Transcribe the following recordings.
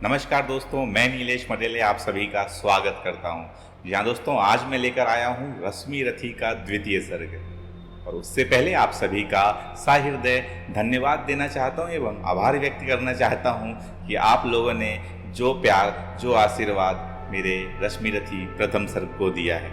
नमस्कार दोस्तों, मैं नीलेश मटेले आप सभी का स्वागत करता हूं। जी हाँ दोस्तों, आज मैं लेकर आया हूं रश्मि रथी का द्वितीय सर्ग। और उससे पहले आप सभी का साहृदय धन्यवाद देना चाहता हूं एवं आभार व्यक्त करना चाहता हूं कि आप लोगों ने जो प्यार, जो आशीर्वाद मेरे रश्मि रथी प्रथम सर्ग को दिया है।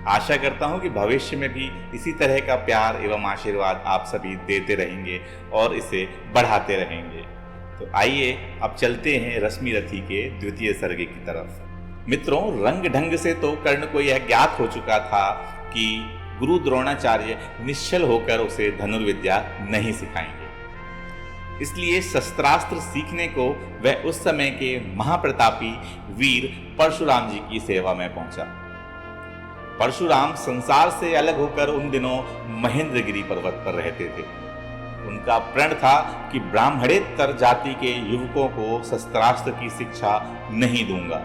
आशा करता हूं कि भविष्य में भी इसी तरह का प्यार एवं आशीर्वाद आप सभी देते रहेंगे और इसे बढ़ाते रहेंगे। तो आइए अब चलते हैं रश्मि रथी के द्वितीय सर्ग की तरफ। मित्रों, रंग ढंग से तो कर्ण को यह ज्ञात हो चुका था कि गुरु द्रोणाचार्य निश्चल होकर उसे धनुर्विद्या नहीं सिखाएंगे। इसलिए शस्त्रास्त्र सीखने को वह उस समय के महाप्रतापी वीर परशुराम जी की सेवा में पहुंचा। परशुराम संसार से अलग होकर उन दिनों महेंद्रगिरी पर्वत पर रहते थे। उनका प्रण था कि ब्राह्मणेतर जाति के युवकों को शस्त्रास्त्र की शिक्षा नहीं दूंगा।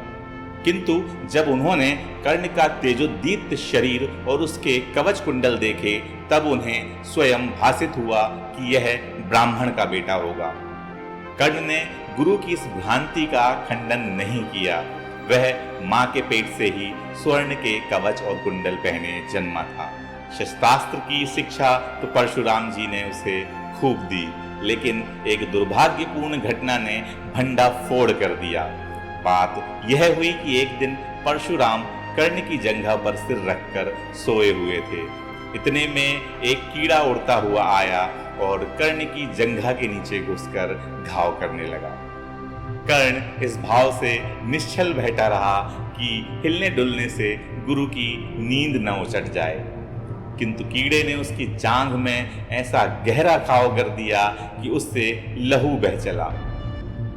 किंतु जब उन्होंने कर्ण का तेजोदीप्त शरीर और उसके कवच कुंडल देखे, तब उन्हें स्वयं भासित हुआ कि यह ब्राह्मण का बेटा होगा। कर्ण ने गुरु की इस भ्रांति का खंडन नहीं किया। वह मां के पेट से ही स्वर्ण के कवच और कुंडल पहने जन्मा था। शस्त्रास्त्र की शिक्षा तो परशुराम जी ने उसे खूब दी, लेकिन एक दुर्भाग्यपूर्ण घटना ने भंडा फोड़ कर दिया। बात यह हुई कि एक दिन परशुराम कर्ण की जंघा पर सिर रखकर सोए हुए थे। इतने में एक कीड़ा उड़ता हुआ आया और कर्ण की जंघा के नीचे घुसकर घाव करने लगा। कर्ण इस भाव से निश्चल बैठा रहा कि हिलने डुलने से गुरु की नींद न उचट जाए। किंतु कीड़े ने उसकी जांघ में ऐसा गहरा घाव कर दिया कि उससे लहू बह चला।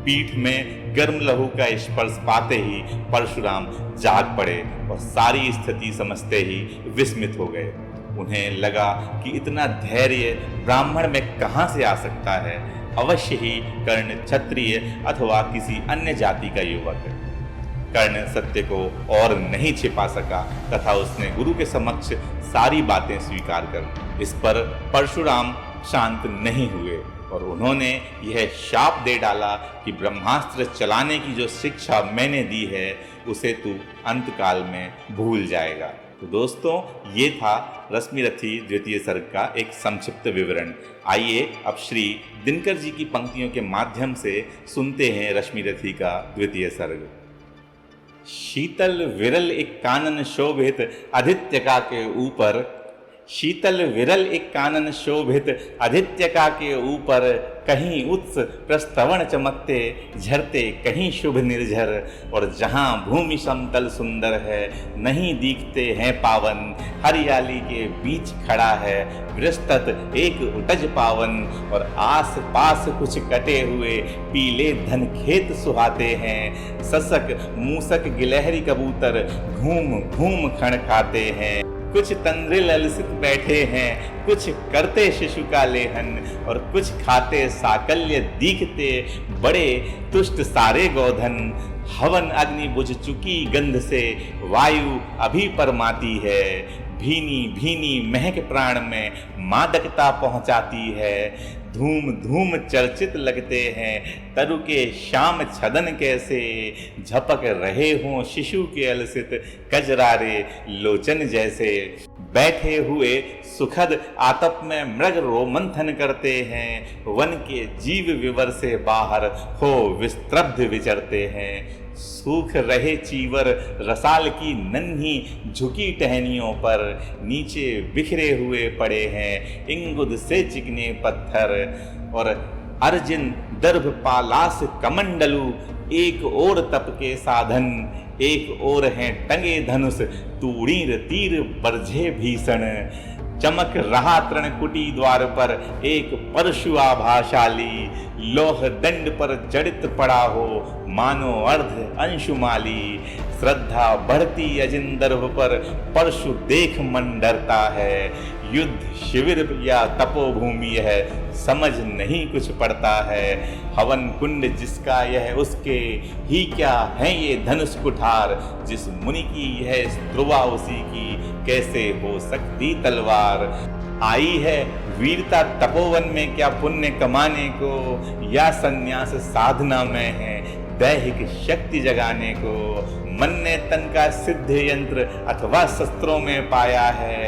पीठ में गर्म लहू का स्पर्श पाते ही परशुराम जाग पड़े और सारी स्थिति समझते ही विस्मित हो गए। उन्हें लगा कि इतना धैर्य ब्राह्मण में कहां से आ सकता है। अवश्य ही कर्ण क्षत्रिय अथवा किसी अन्य जाति का युवक है। कर्ण सत्य को और नहीं छिपा सका तथा उसने गुरु के समक्ष सारी बातें स्वीकार कर इस पर परशुराम शांत नहीं हुए और उन्होंने यह शाप दे डाला कि ब्रह्मास्त्र चलाने की जो शिक्षा मैंने दी है उसे तू अंतकाल में भूल जाएगा। तो दोस्तों, ये था रश्मि रथी द्वितीय सर्ग का एक संक्षिप्त विवरण। आइए अब श्री दिनकर जी की पंक्तियों के माध्यम से सुनते हैं रश्मि रथी का द्वितीय सर्ग। शीतल विरल एक कानन शोभित आदित्यका के ऊपर, शीतल विरल एक कानन शोभित आदित्यका के ऊपर, कहीं उत्स प्रस्तवण चमकते झरते कहीं शुभ निर्झर। और जहाँ भूमि समतल सुंदर है, नहीं दिखते हैं पावन, हरियाली के बीच खड़ा है विस्तृत एक उटज पावन। और आस पास कुछ कटे हुए पीले धन खेत सुहाते हैं, ससक मूसक गिलहरी कबूतर घूम घूम खण खाते हैं। कुछ तंद्रे ललसित बैठे हैं, कुछ करते शिशु का लेहन, और कुछ खाते साकल्य दीखते बड़े तुष्ट सारे गोधन। हवन अग्नि बुझ चुकी गंध से वायु अभी परमाती है, भीनी भीनी महक प्राण में मादकता पहुंचाती है। धूम धूम चर्चित लगते हैं तरु के श्याम छदन कैसे, झपक रहे हों शिशु के अलसित कजरारे लोचन जैसे। बैठे हुए सुखद आतप में मृग रोमंथन करते हैं, वन के जीव विवर से बाहर हो विस्त्रब्ध विचरते हैं। सूख रहे चीवर रसाल की नन्ही झुकी टहनियों पर, नीचे बिखरे हुए पड़े हैं इंगुद से चिकने पत्थर। और अर्जुन दर्भ पालास कमंडलू, एक ओर तप के साधन, एक ओर हैं टंगे धनुष तूणीर तीर बरझे भीषण। चमक रहा तृणकुटी द्वार पर एक परशु आभाशाली, लोह दंड पर जड़ित पड़ा हो मानो अर्ध अंशुमाली। श्रद्धा बढ़ती अजिंदर्भ पर परशु देख मन डरता है, युद्ध शिविर या तपोभूमि है समझ नहीं कुछ पड़ता है। हवन कुंड जिसका यह उसके ही क्या है ये धनुष कुठार, जिस मुनि की यह स्त्रुवा उसी की कैसे हो सकती तलवार। आई है वीरता तपोवन में क्या पुण्य कमाने को, या संन्यास साधना में है दैहिक शक्ति जगाने को मन ने तन का सिद्ध यंत्र अथवा शस्त्रों में पाया है,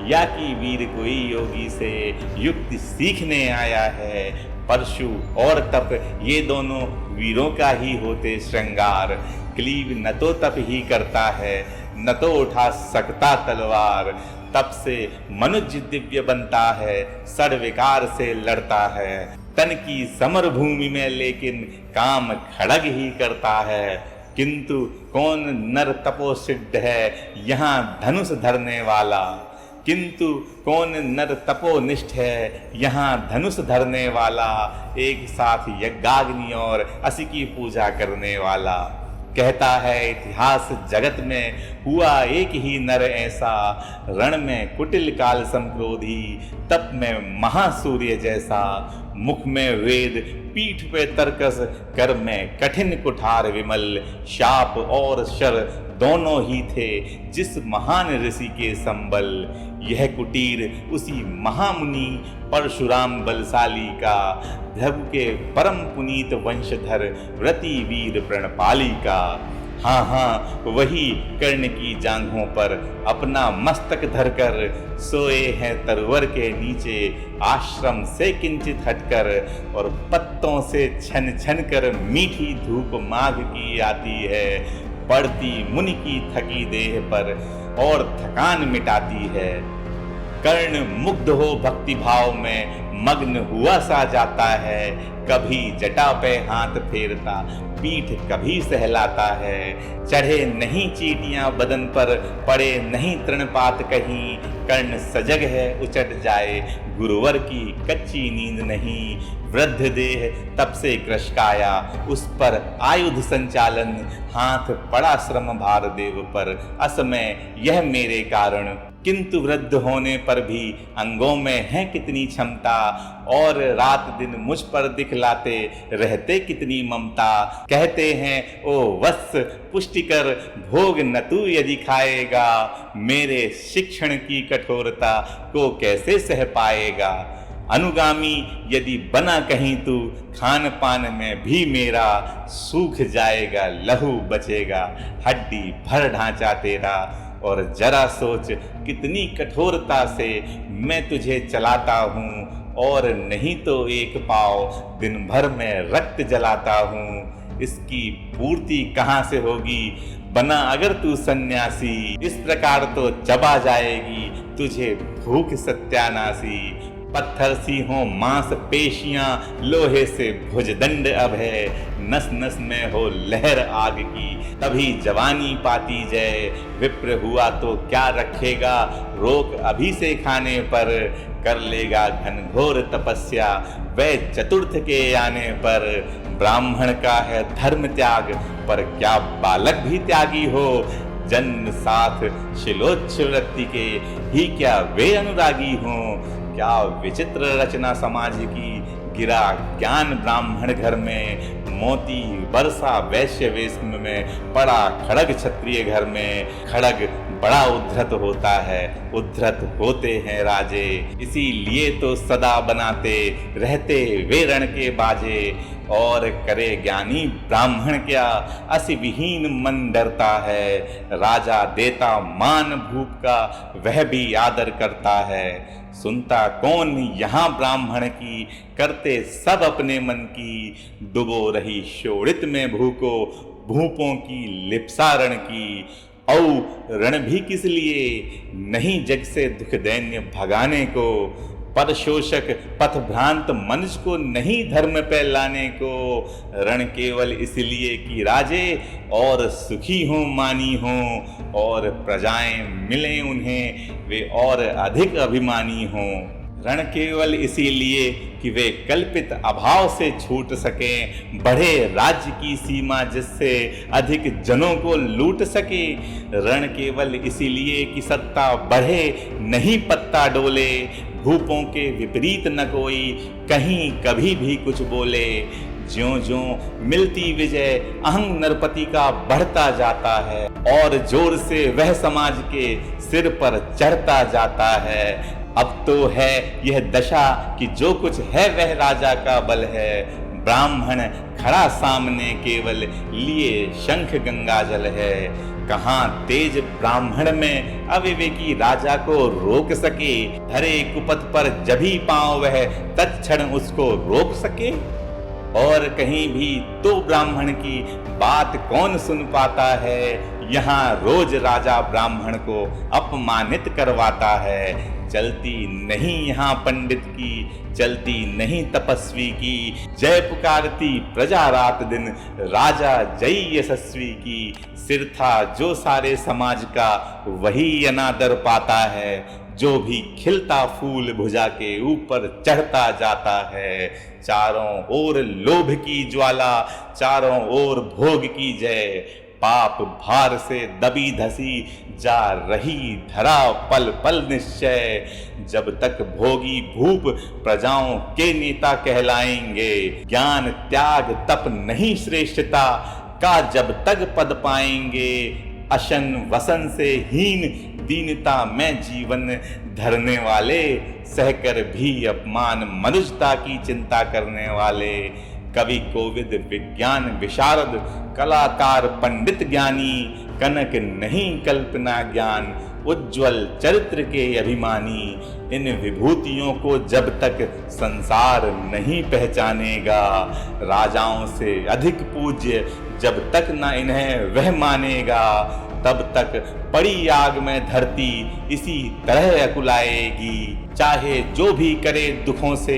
या कि वीर कोई योगी से युक्ति सीखने आया है। परशु और तप ये दोनों वीरों का ही होते श्रृंगार। क्लीब न तो तप ही करता है, न तो उठा सकता तलवार। तप से मनुष्य दिव्य बनता है, सड़ विकार से लड़ता है। तन की समर भूमि में लेकिन काम खड़ग ही करता है। किंतु कौन नर तपोसिद्ध है यहाँ धनुष धरने वाला? किंतु कौन नर तपोनिष्ठ है यहाँ धनुष धरने वाला? एक साथ यज्ञाग्नि और असी की पूजा करने वाला। कहता है इतिहास जगत में हुआ एक ही नर ऐसा, रण में कुटिल काल संक्रोधी, तप में महासूर्य जैसा। मुख में वेद, पीठ पे तर्कस, कर में कठिन कुठार विमल। शाप और शर दोनों ही थे जिस महान ऋषि के संबल। यह कुटीर उसी महामुनि परशुराम बलशाली का, भृगु के परम पुनीत वंशधर व्रती वीर प्रणपाली का। हाँ हाँ, वही कर्ण की जांघों पर अपना मस्तक धरकर सोए हैं तरवर के नीचे आश्रम से किंचित हटकर। और पत्तों से छन छन कर मीठी धूप माघ की आती है, पड़ती मुनि की थकी देह पर और थकान मिटाती है। कर्ण मुग्ध हो भक्ति भाव में मग्न हुआ सा जाता है। कभी जटा पे हाथ फेरता, पीठ कभी सहलाता है। चढ़े नहीं चींटियां बदन पर, पड़े नहीं तृणपात कहीं। कर्ण सजग है उचट जाए, गुरुवर की कच्ची नींद नहीं। वृद्ध देह तब से कृशकाया, उस पर आयुध संचालन। हाथ पड़ा श्रम भार देव पर, असमय यह मेरे कारण। किंतु वृद्ध होने पर भी अंगों में है कितनी क्षमता, और रात दिन मुझ पर दिखलाते रहते कितनी ममता। कहते हैं ओ वत्स पुष्टिकर, भोग न तू यदि खाएगा, मेरे शिक्षण की कठोरता को कैसे सह पाएगा। अनुगामी यदि बना कहीं तू, खान पान में भी मेरा सूख जाएगा, लहू बचेगा, हड्डी भर ढांचा तेरा। और जरा सोच कितनी कठोरता से मैं तुझे चलाता हूँ, और नहीं तो एक पाव दिन भर में रक्त जलाता हूँ। इसकी पूर्ति कहाँ से होगी बना अगर तू सन्यासी। इस प्रकार तो चबा जाएगी तुझे भूख सत्यानाशी। पत्थर सी हो मांस पेशियां, लोहे से भुजदंड अब है। नस नस में हो लहर आग की, तभी जवानी पाती जय। विप्र हुआ तो क्या रखेगा, रोक अभी से खाने पर। कर लेगा घनघोर तपस्या वह चतुर्थ के आने पर। ब्राह्मण का है धर्म त्याग, पर क्या बालक भी त्यागी हो। जन्म साथ शिलोच्छ वृत्ति के ही क्या वे अनुरागी हों। क्या विचित्र रचना समाज की, गिरा ज्ञान ब्राह्मण घर में। मोती वर्षा वैश्य वेश में, पड़ा खड़ग क्षत्रिय घर में। खड़ग बड़ा उद्धत होता है, उद्धत होते हैं राजे। इसीलिए तो सदा बनाते रहते वे रण के बाजे। और करे ज्ञानी ब्राह्मण क्या, असी विहीन मन डरता है। राजा देता मान भूप का, वह भी आदर करता है। सुनता कौन यहाँ ब्राह्मण की, करते सब अपने मन की। डुबो रही शोणित में भूको, भूपों की लिप्सारण की। औ रण भी किस लिए, नहीं जग से दुख दैन्य भगाने को। पर शोषक पथ भ्रांत मनुष्य को नहीं धर्म पे लाने को। रण केवल इसलिए कि राजे और सुखी हों मानी हों, और प्रजाएं मिले उन्हें वे और अधिक अभिमानी हों। रण केवल इसीलिए कि वे कल्पित अभाव से छूट सकें, बढ़े राज्य की सीमा जिससे अधिक जनों को लूट सके। रण केवल इसीलिए कि सत्ता बढ़े नहीं पत्ता डोले, भूपों के विपरीत न कोई कहीं कभी भी कुछ बोले। ज्यों ज्यों मिलती विजय अहंग नरपति का बढ़ता जाता है, और जोर से वह समाज के सिर पर चढ़ता जाता है। अब तो है यह दशा कि जो कुछ है वह राजा का बल है। ब्राह्मण खड़ा सामने केवल लिए शंख गंगा जल है। कहाँ तेज ब्राह्मण में अविवेकी राजा को रोक सके, धरे कुपथ पर जभी पांव वह तत्क्षण उसको रोक सके। और कहीं भी तो ब्राह्मण की बात कौन सुन पाता है, यहाँ रोज राजा ब्राह्मण को अपमानित करवाता है। चलती नहीं यहाँ पंडित की, चलती नहीं तपस्वी की, जय पुकारती प्रजा रात दिन, राजा जय यशस्वी की। सिर था जो सारे समाज का वही अनादर पाता है, जो भी खिलता फूल भुजा के ऊपर चढ़ता जाता है। चारों ओर लोभ की ज्वाला, चारों ओर भोग की जय, पाप भार से दबी धसी जा रही धरा पल पल निश्चय। जब तक भोगी भूप प्रजाओं के नेता कहलाएंगे, ज्ञान त्याग तप नहीं श्रेष्ठता का जब तक पद पाएंगे। अशन वसन से हीन दीनता में जीवन धरने वाले, सहकर भी अपमान मनुष्यता की चिंता करने वाले। कवि कोविद विज्ञान विशारद, कलाकार पंडित ज्ञानी, कनक नहीं कल्पना ज्ञान, उज्ज्वल चरित्र के अभिमानी। इन विभूतियों को जब तक संसार नहीं पहचानेगा, राजाओं से अधिक पूज्य जब तक न इन्हें वह मानेगा, तब तक पड़ी आग में धरती इसी तरह अकुलाएगी। चाहे जो भी करे दुखों से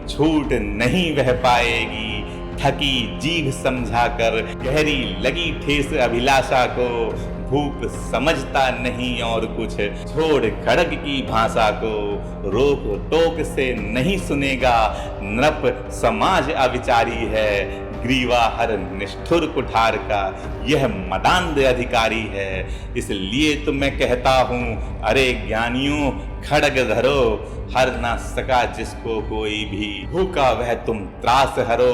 छूट नहीं वह पाएगी। थकी जीभ समझाकर गहरी लगी ठेस अभिलाषा को, भूप समझता नहीं और कुछ छोड़ खड़ग की भाषा को। रोक टोक से नहीं सुनेगा, नृप समाज अविचारी है। ग्रीवा हर निष्ठुर कुठार का यह मदान्ध अधिकारी है। इसलिए तो मैं कहता हूँ, अरे ज्ञानियों खड़ग धरो, हर ना सका जिसको कोई भी, भूखा वह तुम त्रास हरो।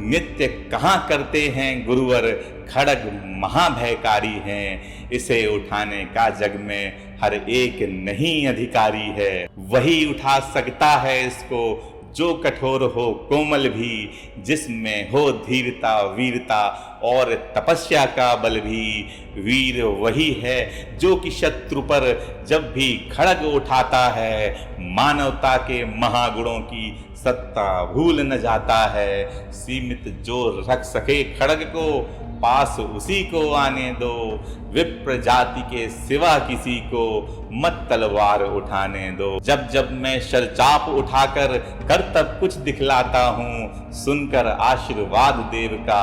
नित्य कहाँ करते हैं गुरुवर, खड़ग महाभयकारी हैं। इसे उठाने का जग में हर एक नहीं अधिकारी है। वही उठा सकता है इसको जो कठोर हो कोमल भी, जिसमें हो धीरता वीरता और तपस्या का बल भी। वीर वही है जो कि शत्रु पर जब भी खड़ग उठाता है, मानवता के महागुणों की सत्ता भूल न जाता है। सीमित जो रख सके खड़ग को, पास उसी को आने दो। विप्र जाति के सिवा किसी को मत तलवार उठाने दो। जब जब मैं शरचाप उठाकर करतब कुछ दिखलाता हूँ, सुनकर आशीर्वाद देव का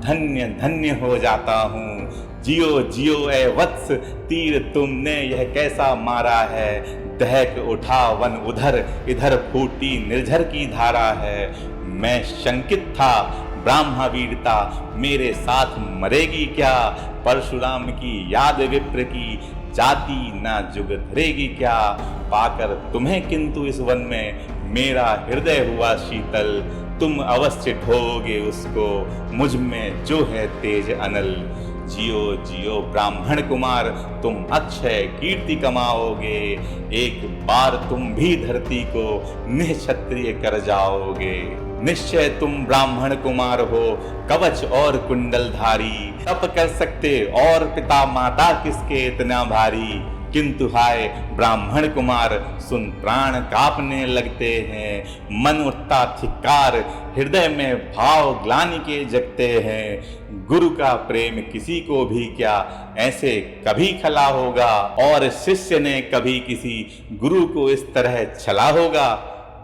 धन्य धन्य हो जाता हूँ। जियो जियो ए वत्स, तीर तुमने यह कैसा मारा है। दहक उठा वन उधर, इधर फूटी निर्झर की धारा है। मैं शंकित था ब्राह्मा वीरता मेरे साथ मरेगी क्या। परशुराम की याद विप्र की जाति ना जुग धरेगी क्या। पाकर तुम्हें किंतु इस वन में मेरा हृदय हुआ शीतल। तुम अवश्य ढोगे उसको मुझ में जो है तेज अनल। जियो जियो ब्राह्मण कुमार, तुम अक्षय कीर्ति कमाओगे। एक बार तुम भी धरती को निःक्षत्रिय कर जाओगे। निश्चय तुम ब्राह्मण कुमार हो, कवच और कुंडलधारी। तप कर सकते और पिता माता किसके इतना भारी। किंतु हाय ब्राह्मण कुमार, सुन प्राण कांपने लगते हैं। मन उठता धिक्कार, हृदय में भाव ग्लानि के जगते हैं। गुरु का प्रेम किसी को भी क्या ऐसे कभी खला होगा। और शिष्य ने कभी किसी गुरु को इस तरह छला होगा।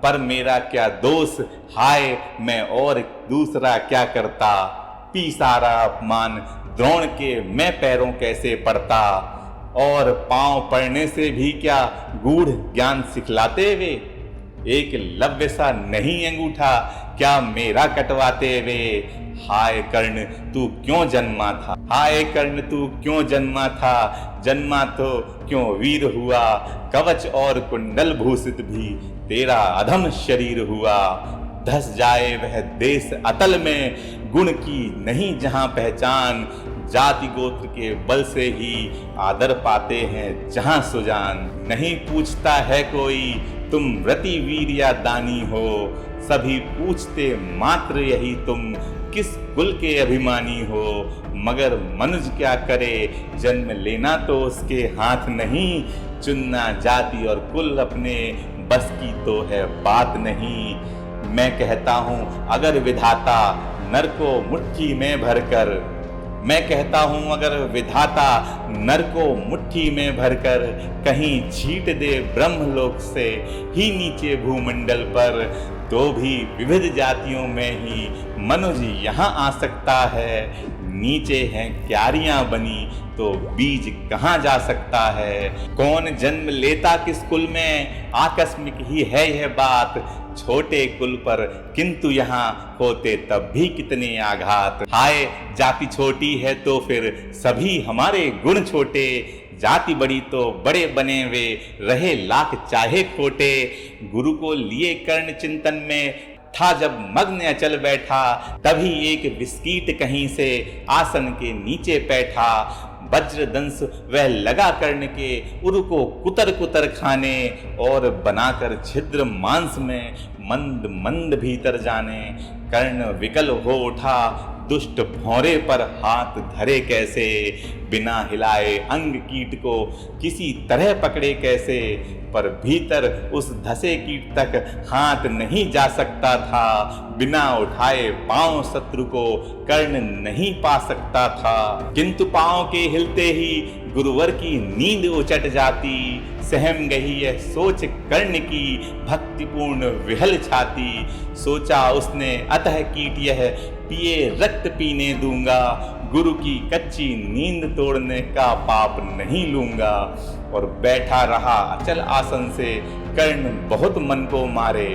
पर मेरा क्या दोष, हाय मैं और दूसरा क्या करता। पी सारा अपमान द्रोण के मैं पैरों कैसे पड़ता। और पांव पड़ने से भी क्या गूढ़ ज्ञान सिखलाते वे। एक लव्य सा नहीं अंगूठा क्या मेरा कटवाते वे। हाय कर्ण तू क्यों जन्मा था, हाय कर्ण तू क्यों जन्मा था। जन्मा तो क्यों वीर हुआ, कवच और कुंडल भूषित भी तेरा अधम शरीर हुआ। धस जाए वह देश अतल में, गुण की नहीं जहां पहचान। जाति गोत्र के बल से ही आदर पाते हैं जहां सुजान। नहीं पूछता है कोई तुम रति वीर या दानी हो, सभी पूछते मात्र यही तुम किस कुल के अभिमानी हो। मगर मनुज क्या करे, जन्म लेना तो उसके हाथ नहीं, चुनना जाति और कुल अपने बस की तो है बात नहीं। मैं कहता हूँ अगर विधाता नर को मुट्ठी में भरकर, मैं कहता हूँ अगर विधाता नर को मुट्ठी में भरकर कहीं छीट दे ब्रह्मलोक से ही नीचे भूमंडल पर, तो भी विविध जातियों में ही मनुज यहाँ आ सकता है। नीचे हैं क्यारियां बनी तो बीज कहाँ जा सकता है। कौन जन्म लेता किस कुल में, आकस्मिक ही है यह बात। छोटे कुल पर किंतु यहाँ होते तब भी कितने आघात। हाय जाति छोटी है तो फिर सभी हमारे गुण छोटे, जाति बड़ी तो बड़े बने वे रहे लाख चाहे खोटे। गुरु को लिए कर्ण चिंतन में था जब मग्न अचल बैठा, तभी एक बिस्कीट कहीं से आसन के नीचे बैठा। वज्रदंश वह लगा कर्ण के उर को कुतर कुतर खाने, और बनाकर छिद्र मांस में मंद मंद भीतर जाने। कर्ण विकल हो उठा दुष्ट भौरे पर हाथ धरे कैसे, बिना हिलाए अंग कीट को किसी तरह पकड़े कैसे। पर भीतर उस धसे कीट तक हाथ नहीं जा सकता था, बिना उठाए पांव शत्रु को कर्ण नहीं पा सकता था। किंतु पांव के हिलते ही गुरुवर की नींद उचट जाती, सहम गई यह सोच कर्ण की भक्तिपूर्ण विहल छाती। सोचा उसने अतः कीट यह पिए रक्त पीने दूंगा, गुरु की कच्ची नींद तोड़ने का पाप नहीं लूंगा। और बैठा रहा अचल आसन से कर्ण बहुत मन को मारे,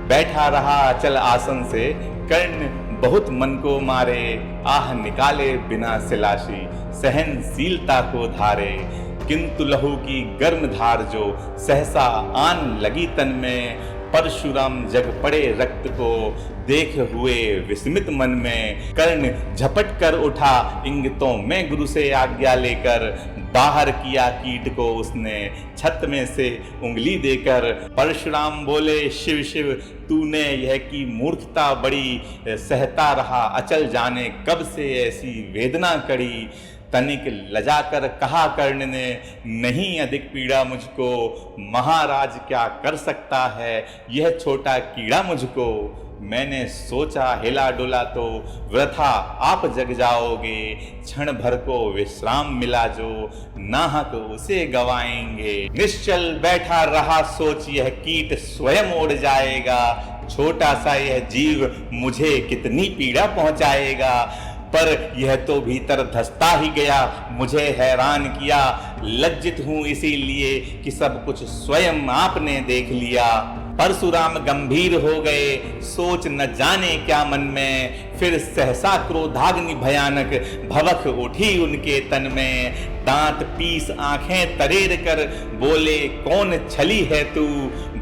बैठा रहा अचल आसन से कर्ण बहुत मन को मारे। आह निकाले बिना सिलाशी सहनशीलता को धारे, किंतु लहू की गर्म धार जो सहसा आन लगी तन में। परशुराम जग पड़े रक्त को देख हुए विस्मित मन में, कर्ण झपट कर उठा इंगितों में गुरु से आज्ञा लेकर। बाहर किया कीट को उसने छत में से उंगली देकर। परशुराम बोले शिव शिव तूने यह की मूर्खता बड़ी, सहता रहा अचल जाने कब से ऐसी वेदना कड़ी। तनिक लजाकर कहा कर्ण ने नहीं अधिक पीड़ा मुझको, महाराज क्या कर सकता है यह छोटा कीड़ा मुझको। मैंने सोचा हिला डुला तो वृथा आप जग जाओगे, क्षण भर को विश्राम मिला जो नाहक उसे गवाएंगे। निश्चल बैठा रहा सोच यह कीट स्वयं उड़ जाएगा, छोटा सा यह जीव मुझे कितनी पीड़ा पहुंचाएगा। पर यह तो भीतर धंसता ही गया, मुझे हैरान किया। लज्जित हूं इसीलिए कि सब कुछ स्वयं आपने देख लिया। परशुराम गंभीर हो गए, सोच न जाने क्या मन में। फिर सहसा क्रोधाग्नि भयानक भवक उठी उनके तन में। दांत पीस आंखें तरेर कर बोले कौन छली है तू,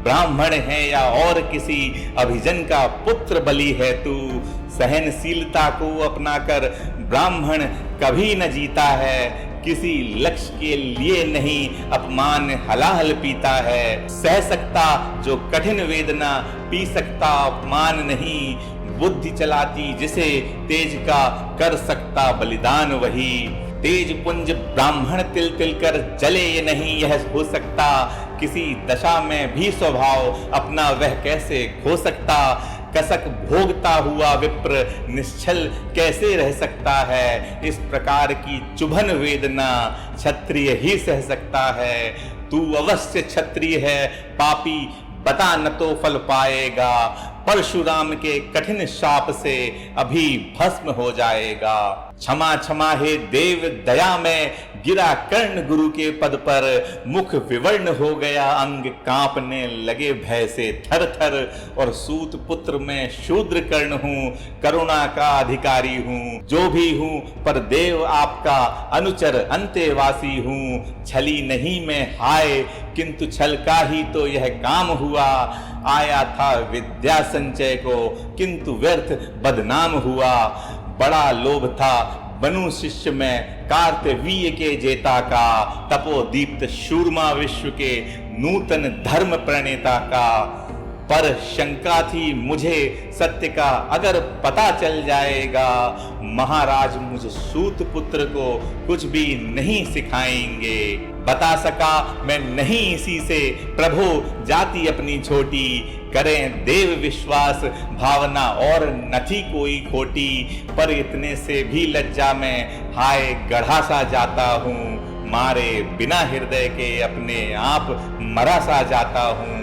ब्राह्मण है या और किसी अभिजन का पुत्र बलि है तू। सहनशीलता को अपनाकर ब्राह्मण कभी न जीता है, किसी लक्ष्य के लिए नहीं अपमान हलाहल पीता है। सह सकता जो कठिन वेदना, पी सकता अपमान नहीं। बुद्धि चलाती जिसे तेज का, कर सकता बलिदान वही। तेज पुंज ब्राह्मण तिल तिल कर जले ये नहीं यह हो सकता, किसी दशा में भी स्वभाव अपना वह कैसे खो सकता। कसक भोगता हुआ विप्र निश्चल कैसे रह सकता है, इस प्रकार की चुभन वेदना क्षत्रिय ही सह सकता है। तू अवश्य क्षत्रिय है पापी, बता न तो फल पाएगा। परशुराम के कठिन शाप से अभी भस्म हो जाएगा। क्षमा क्षमा हे देव दया में गिरा कर्ण गुरु के पद पर। मुख विवर्ण हो गया अंग कांपने लगे भय से थर थर। और सूत पुत्र में शूद्र कर्ण हूँ, करुणा का अधिकारी हूँ। जो भी हूँ पर देव आपका अनुचर अंतेवासी हूँ। छली नहीं मैं हाय, किंतु छल का ही तो यह काम हुआ। आया था विद्या संचय को, किंतु व्यर्थ बदनाम हुआ। बड़ा लोभ था बनु शिष्य में कार्तवीर्य के जेता का। तपोदीप्त शूरमा विश्व के नूतन धर्म प्रणेता का। पर शंका थी मुझे सत्य का अगर पता चल जाएगा, महाराज मुझ सूत पुत्र को कुछ भी नहीं सिखाएंगे। बता सका मैं नहीं इसी से, प्रभु जाति अपनी छोटी, करें देव विश्वास भावना और न थी कोई खोटी। पर इतने से भी लज्जा में हाय गढ़ा सा जाता हूँ, मारे बिना हृदय के अपने आप मरा सा जाता हूँ।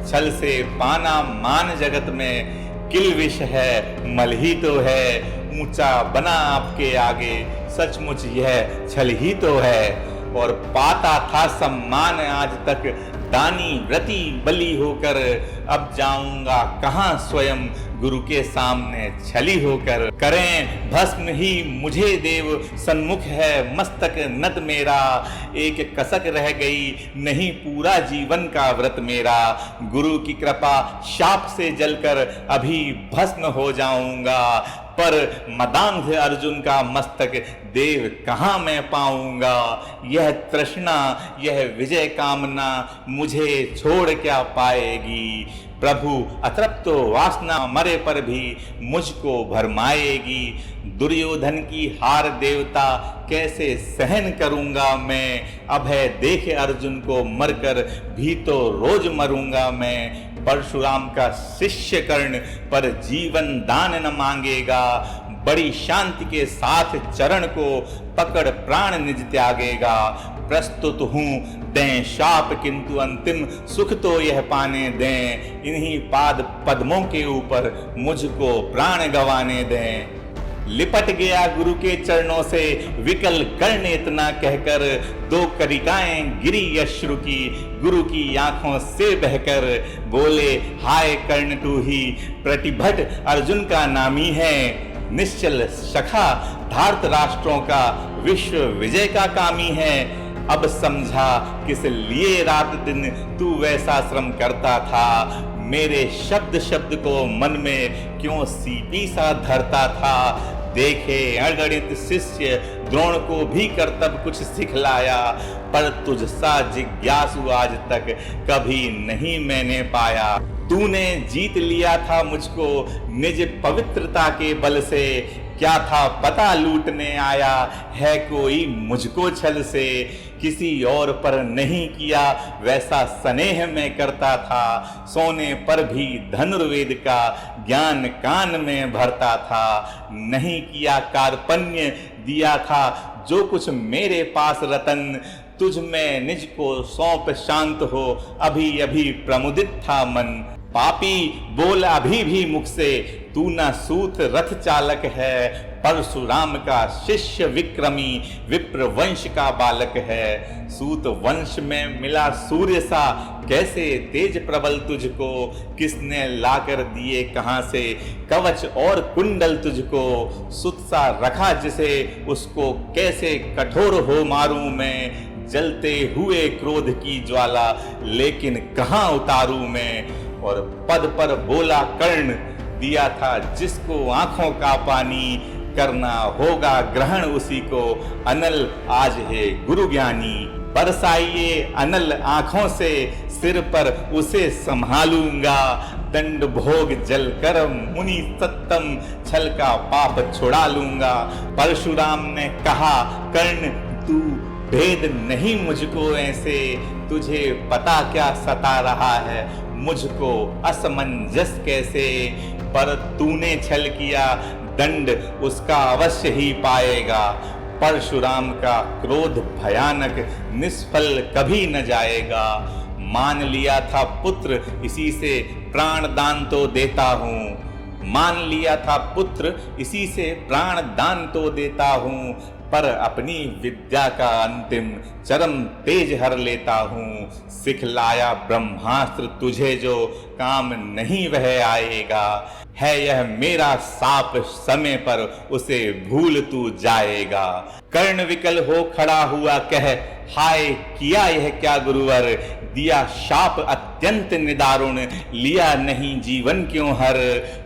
छल से पाना मान जगत में किल-विष है, मल ही तो है। ऊंचा बना आपके आगे सचमुच यह छल ही तो है। और पाता था सम्मान आज तक दानी व्रती बलि होकर, अब जाऊंगा कहाँ स्वयं गुरु के सामने छली होकर। करें भस्म ही मुझे देव सन्मुख है मस्तक नत मेरा, एक कसक रह गई नहीं पूरा जीवन का व्रत मेरा। गुरु की कृपा शाप से जलकर अभी भस्म हो जाऊंगा, पर मदांध अर्जुन का मस्तक देव कहाँ मैं पाऊंगा। यह तृष्णा यह विजय कामना मुझे छोड़ क्या पाएगी। प्रभु अतृप्त वासना मरे पर भी मुझको भरमाएगी। दुर्योधन की हार देवता कैसे सहन करूंगा मैं, अभय देखे अर्जुन को मरकर भी तो रोज मरूंगा मैं। परशुराम का शिष्य कर्ण पर जीवन दान न मांगेगा, बड़ी शांति के साथ चरण को पकड़ प्राण निज त्यागेगा। प्रस्तुत हूँ दें शाप किंतु अंतिम सुख तो यह पाने दें, इन्हीं पाद पद्मों के ऊपर मुझको प्राण गंवाने दें। लिपट गया गुरु के चरणों से विकल कर्ण इतना कहकर, दो करिकाएं गिरी अश्रु की गुरु की आंखों से बहकर। बोले हाय कर्ण तू ही प्रतिभट अर्जुन का नामी है, निश्चल सखा धार्त राष्ट्रों का विश्व विजय का कामी है। अब समझा किस लिए रात दिन तू वैसा श्रम करता था, मेरे शब्द शब्द को मन में क्यों सीपी सा धरता था। देखे अगणित शिष्य द्रोण को भी करतब कुछ सिखलाया, पर तुझ सा जिज्ञासु आज तक कभी नहीं मैंने पाया। तूने जीत लिया था मुझको निज पवित्रता के बल से, क्या था पता लूटने आया है कोई मुझको छल से। किसी और पर नहीं किया वैसा स्नेह मैं करता था, सोने पर भी धनुर्वेद का ज्ञान कान में भरता था। नहीं किया कार्पण्य दिया था जो कुछ मेरे पास रतन, तुझ में निज को सौंप शांत हो अभी अभी प्रमुदित था मन। पापी बोल अभी भी मुख से तू न सूत रथ चालक है, परशुराम का शिष्य विक्रमी विप्र वंश का बालक है। सूत वंश में मिला सूर्य सा कैसे तेज प्रबल तुझको, किसने लाकर दिए कहाँ से कवच और कुंडल तुझको। सुत सा रखा जिसे उसको कैसे कठोर हो मारूं मैं, जलते हुए क्रोध की ज्वाला लेकिन कहाँ उतारूं मैं। और पद पर बोला कर्ण दिया था जिसको आंखों का पानी, करना होगा ग्रहण उसी को अनल आज है गुरु ज्ञानी। बरसाइए अनल आंखों से सिर पर उसे संभालूंगा, दंड भोग जल कर मुनि सत्तम छल का पाप छुड़ा लूंगा। परशुराम ने कहा कर्ण तू भेद नहीं मुझको ऐसे, तुझे पता क्या सता रहा है मुझको असमंजस कैसे। पर तूने छल किया दंड उसका अवश्य ही पाएगा, परशुराम का क्रोध भयानक निष्फल कभी न जाएगा। मान लिया था पुत्र इसी से प्राण दान तो देता हूँ, मान लिया था पुत्र इसी से प्राण दान तो देता हूँ, पर अपनी विद्या का अंतिम चरम तेज हर लेता हूँ। सिखलाया ब्रह्मास्त्र तुझे जो काम नहीं वह आएगा, है यह मेरा साप समय पर उसे भूल तू जाएगा। कर्ण विकल हो खड़ा हुआ कह हाय किया यह क्या गुरुवर, दिया शाप अत्यंत निदारुण लिया नहीं जीवन क्यों हर।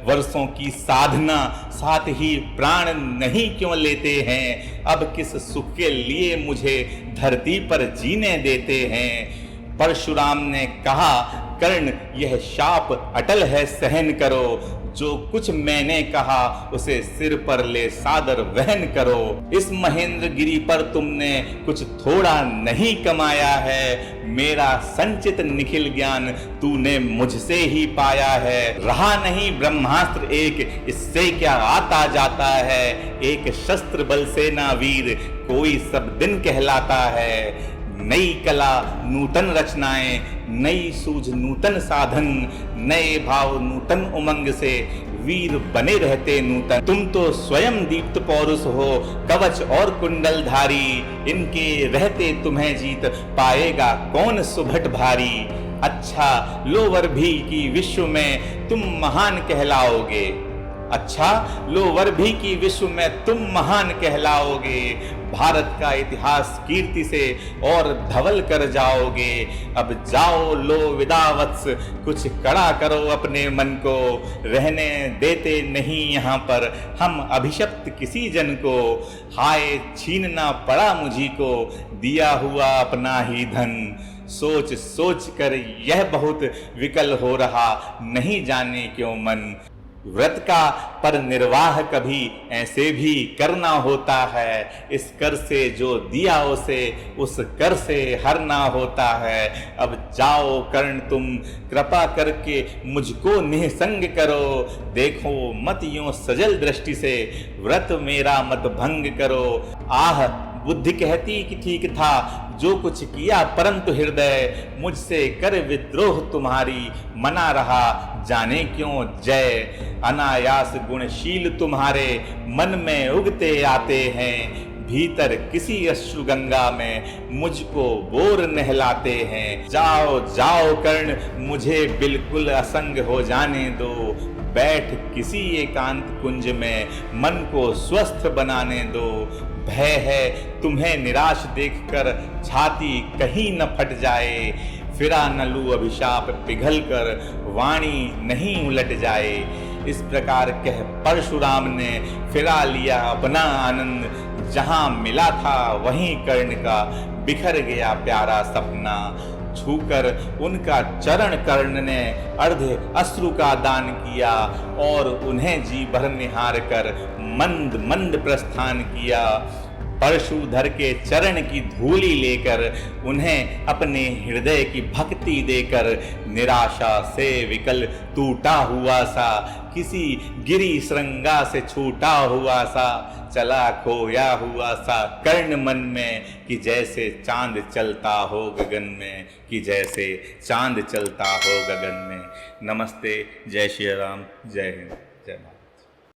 वर्षों की साधना साथ ही प्राण नहीं क्यों लेते हैं, अब किस सुख के लिए मुझे धरती पर जीने देते हैं। परशुराम ने कहा, कर्ण यह शाप अटल है सहन करो, जो कुछ मैंने कहा उसे सिर पर ले सादर वहन करो। इस महेंद्र गिरी पर तुमने कुछ थोड़ा नहीं कमाया है, मेरा संचित निखिल ज्ञान तूने मुझसे ही पाया है। रहा नहीं ब्रह्मास्त्र एक, इससे क्या आता जाता है, एक शस्त्र बल से ना वीर कोई सब दिन कहलाता है। नई कला नूतन रचनाएं, नई सूझ नूतन साधन, नए भाव नूतन उमंग से वीर बने रहते नूतन। तुम तो स्वयं दीप्त पौरुष हो, कवच और कुंडलधारी, इनके रहते तुम्हें जीत पाएगा कौन सुभट भारी। अच्छा लोवर भी की विश्व में तुम महान कहलाओगे, अच्छा लोवर भी की विश्व में तुम महान कहलाओगे। भारत का इतिहास कीर्ति से और धवल कर जाओगे। अब जाओ लो विदा वत्स, कुछ कड़ा करो अपने मन को, रहने देते नहीं यहाँ पर हम अभिशप्त किसी जन को। हाय छीनना पड़ा मुझी को, दिया हुआ अपना ही धन, सोच सोच कर यह बहुत विकल हो रहा, नहीं जाने क्यों मन। व्रत का पर निर्वाह कभी ऐसे भी करना होता है, इस कर से जो दिया उसे उस कर से हरना होता है। अब जाओ कर्ण तुम कृपा करके मुझको निःसंग करो, देखो मत यूं सजल दृष्टि से व्रत मेरा मत भंग करो। आह बुद्धि कहती कि ठीक था जो कुछ किया, परंतु हृदय मुझसे कर विद्रोह तुम्हारी मना रहा, जाने क्यों जय। अनायास गुणशील तुम्हारे मन में उगते आते हैं, भीतर किसी अश्रुगंगा में मुझको बोर नहलाते हैं। जाओ जाओ कर्ण मुझे बिल्कुल असंग हो जाने दो, बैठ किसी एकांत कुंज में मन को स्वस्थ बनाने दो। भय है तुम्हें निराश देखकर छाती कहीं न फट जाए, फिरा न लू अभिशाप पिघल कर वाणी नहीं उलट जाए। इस प्रकार कह परशुराम ने फिरा लिया अपना आनंद, जहां मिला था वहीं कर्ण का बिखर गया प्यारा सपना। छूकर उनका चरण कर्ण ने अर्ध अश्रु का दान किया, और उन्हें जी भर निहार कर मंद मंद प्रस्थान किया। परशुधर के चरण की धूली लेकर उन्हें अपने हृदय की भक्ति देकर, निराशा से विकल टूटा हुआ सा किसी गिरी श्रृंगा से छूटा हुआ सा, चला खोया हुआ सा कर्ण मन में, कि जैसे चांद चलता हो गगन में, कि जैसे चांद चलता हो गगन में। नमस्ते, जय श्री राम, जय हिंद।